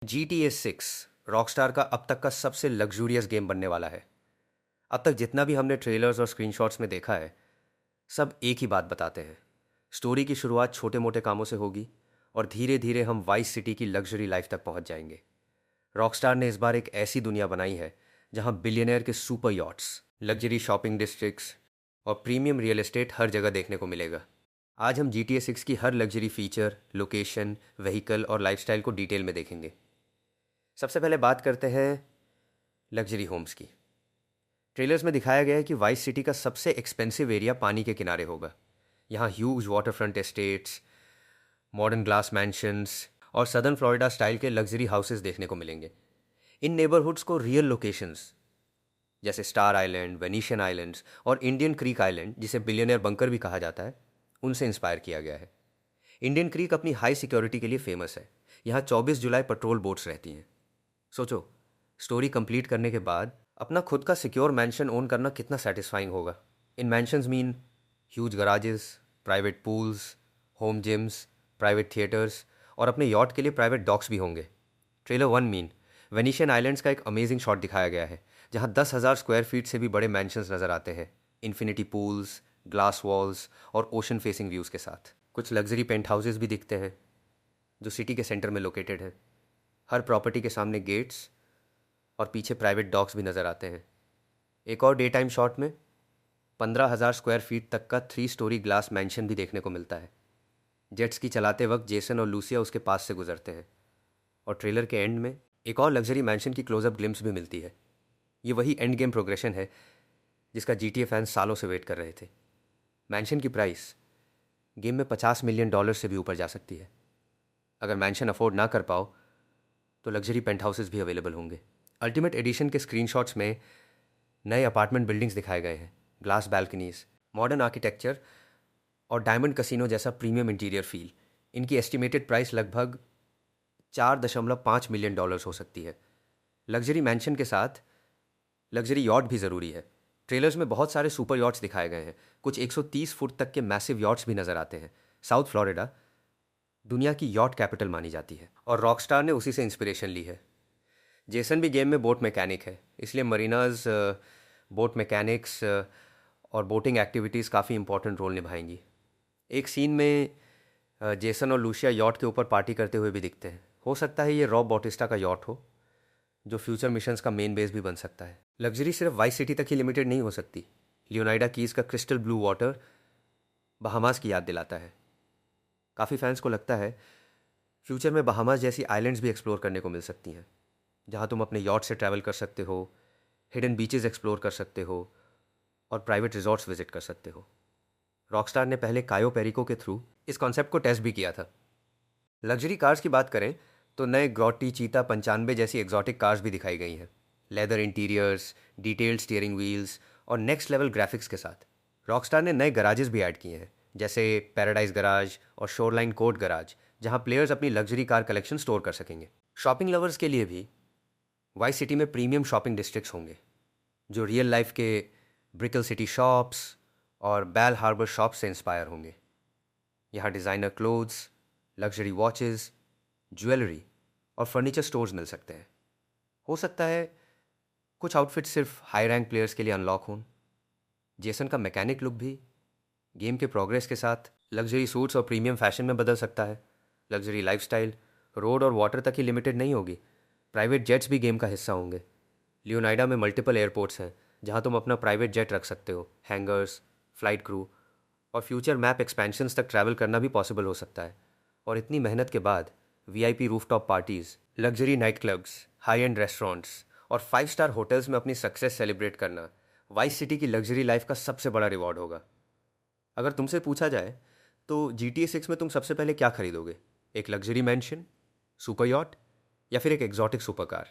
GTA 6 Rockstar का अब तक का सबसे लग्जूरियस गेम बनने वाला है। अब तक जितना भी हमने ट्रेलर्स और स्क्रीनशॉट्स में देखा है, सब एक ही बात बताते हैं। स्टोरी की शुरुआत छोटे मोटे कामों से होगी और धीरे धीरे हम वाइस सिटी की लग्जरी लाइफ तक पहुंच जाएंगे। रॉकस्टार ने इस बार एक ऐसी दुनिया बनाई है जहां बिलियनियर के super yachts, luxury shopping districts और प्रीमियम रियल एस्टेट हर जगह देखने को मिलेगा। आज हम GTA 6 की हर लग्जरी फीचर, लोकेशन, व्हीकल और लाइफस्टाइल को डिटेल में देखेंगे। सबसे पहले बात करते हैं लग्जरी होम्स की। ट्रेलर्स में दिखाया गया है कि वाइस सिटी का सबसे एक्सपेंसिव एरिया पानी के किनारे होगा। यहाँ huge water front estates, modern glass mansions और सदर्न फ्लोरिडा स्टाइल के लग्जरी हाउसेस देखने को मिलेंगे। इन नेबरहुड्स को रियल लोकेशंस जैसे स्टार आइलैंड, वेनिशियन आइलैंड्स और इंडियन क्रीक आइलैंड, जिसे बिलियनियर बंकर भी कहा जाता है, उनसे इंस्पायर किया गया है। इंडियन क्रीक अपनी हाई सिक्योरिटी के लिए फेमस है। यहाँ 24 जुलाई पेट्रोल बोट्स रहती हैं। सोचो, स्टोरी कंप्लीट करने के बाद अपना खुद का सिक्योर मैंशन ओन करना कितना सेटिस्फाइंग होगा। इन mansions mean huge garages, private pools, home gyms, private theatres और अपने यॉट के लिए प्राइवेट डॉक्स भी होंगे। ट्रेलर 1 मीन वेनिशियन आइलैंड्स का एक अमेजिंग शॉट दिखाया गया है, जहाँ 10,000 स्क्वायर फीट से भी बड़े मैंशंस नज़र आते हैं, इन्फिनिटी पूल्स, ग्लास वॉल्स और ओशन फेसिंग व्यूज़ के साथ। कुछ लग्जरी पेंट हाउसेस भी दिखते हैं जो सिटी के सेंटर में लोकेटेड है। हर प्रॉपर्टी के सामने गेट्स और पीछे प्राइवेट डॉग्स भी नज़र आते हैं। एक और डे टाइम शॉट में 15,000 स्क्वायर फीट तक का 3 स्टोरी ग्लास मैंशन भी देखने को मिलता है। जेट्स की चलाते वक्त जेसन और लूसिया उसके पास से गुजरते हैं। और ट्रेलर के एंड में एक और लग्जरी मैंशन की क्लोजअप ग्लिम्स भी मिलती है। ये वही एंड गेम प्रोग्रेशन है जिसका GTA फैंस सालों से वेट कर रहे थे। मैंशन की प्राइस गेम में $50 मिलियन से भी ऊपर जा सकती है। अगर मैंशन अफोर्ड ना कर पाओ तो लग्जरी पेंट हाउसेस भी अवेलेबल होंगे। अल्टीमेट एडिशन के स्क्रीनशॉट्स में नए अपार्टमेंट बिल्डिंग्स दिखाए गए हैं, ग्लास बैल्कनीज, मॉडर्न आर्किटेक्चर और डायमंड कसिनो जैसा प्रीमियम इंटीरियर फील। इनकी एस्टिमेटेड प्राइस लगभग $4.5 मिलियन हो सकती है। लग्जरी मैंशन के साथ लग्जरी यॉट भी ज़रूरी है। ट्रेलर्स में बहुत सारे सुपर यॉट्स दिखाए गए हैं। कुछ 130 फुट तक के मैसिव यॉट्स भी नज़र आते हैं। साउथ फ्लोरिडा दुनिया की यॉट कैपिटल मानी जाती है और रॉकस्टार ने उसी से इंस्पिरेशन ली है। जेसन भी गेम में बोट मैकेनिक है, इसलिए मरीनाज, बोट मैकेनिक्स और बोटिंग एक्टिविटीज़ काफ़ी इंपॉर्टेंट रोल निभाएंगी। एक सीन में जेसन और लूशिया यॉट के ऊपर पार्टी करते हुए भी दिखते हैं। हो सकता है ये रॉब बॉटिस्टा का यॉट हो, जो फ्यूचर मिशंस का मेन बेस भी बन सकता है। लग्जरी सिर्फ वाइस सिटी तक ही लिमिटेड नहीं हो सकती। लियोनाइडा कीज़ का क्रिस्टल ब्लू वाटर बहामास की याद दिलाता है। काफ़ी फैंस को लगता है फ्यूचर में बहामास जैसी आइलैंड्स भी एक्सप्लोर करने को मिल सकती हैं, जहाँ तुम अपने यॉट से ट्रैवल कर सकते हो, हिडन बीचेस एक्सप्लोर कर सकते हो और प्राइवेट रिजॉर्ट्स विजिट कर सकते हो। रॉकस्टार ने पहले कायो पेरिको के थ्रू इस कॉन्सेप्ट को टेस्ट भी किया था। लग्जरी कार्स की बात करें तो नए ग्रॉटी चीता 95 जैसी एग्जॉटिक कार्स भी दिखाई गई हैं, leather interiors, detailed steering wheels और नेक्स्ट लेवल ग्राफिक्स के साथ। रॉकस्टार ने नए गराजेस भी ऐड किए हैं, जैसे पैराडाइज गराज और शोरलाइन कोर्ट गराज, जहां प्लेयर्स अपनी लग्जरी कार कलेक्शन स्टोर कर सकेंगे। शॉपिंग लवर्स के लिए भी वाइस सिटी में प्रीमियम शॉपिंग डिस्ट्रिक्ट्स होंगे, जो रियल लाइफ के ब्रिकल सिटी शॉप्स और बेल हार्बर शॉप्स से इंस्पायर होंगे। यहाँ designer clothes, luxury watches, jewellery और फर्नीचर स्टोर्स मिल सकते हैं। हो सकता है कुछ आउटफिट्स सिर्फ हाई रैंक प्लेयर्स के लिए अनलॉक हों। जेसन का मैकेनिक लुक भी गेम के प्रोग्रेस के साथ लग्जरी सूट्स और प्रीमियम फैशन में बदल सकता है। लग्जरी लाइफस्टाइल रोड और वाटर तक ही लिमिटेड नहीं होगी, प्राइवेट जेट्स भी गेम का हिस्सा होंगे। लियोनाइडा में मल्टीपल एयरपोर्ट्स हैं जहां तुम अपना प्राइवेट जेट रख सकते हो। हैंगर्स, फ्लाइट क्रू और फ्यूचर मैप एक्सपेंशंस तक ट्रैवल करना भी पॉसिबल हो सकता है। और इतनी मेहनत के बाद VIP rooftop parties, luxury night clubs, high and restaurants और 5 स्टार होटल्स में अपनी सक्सेस सेलिब्रेट करना वाइस सिटी की लग्जरी लाइफ का सबसे बड़ा रिवॉर्ड होगा। अगर तुमसे पूछा जाए तो GTA 6 में तुम सबसे पहले क्या खरीदोगे? एक लग्जरी मैंशन, सुपर यॉट या फिर एक एग्जॉटिक सुपर कार?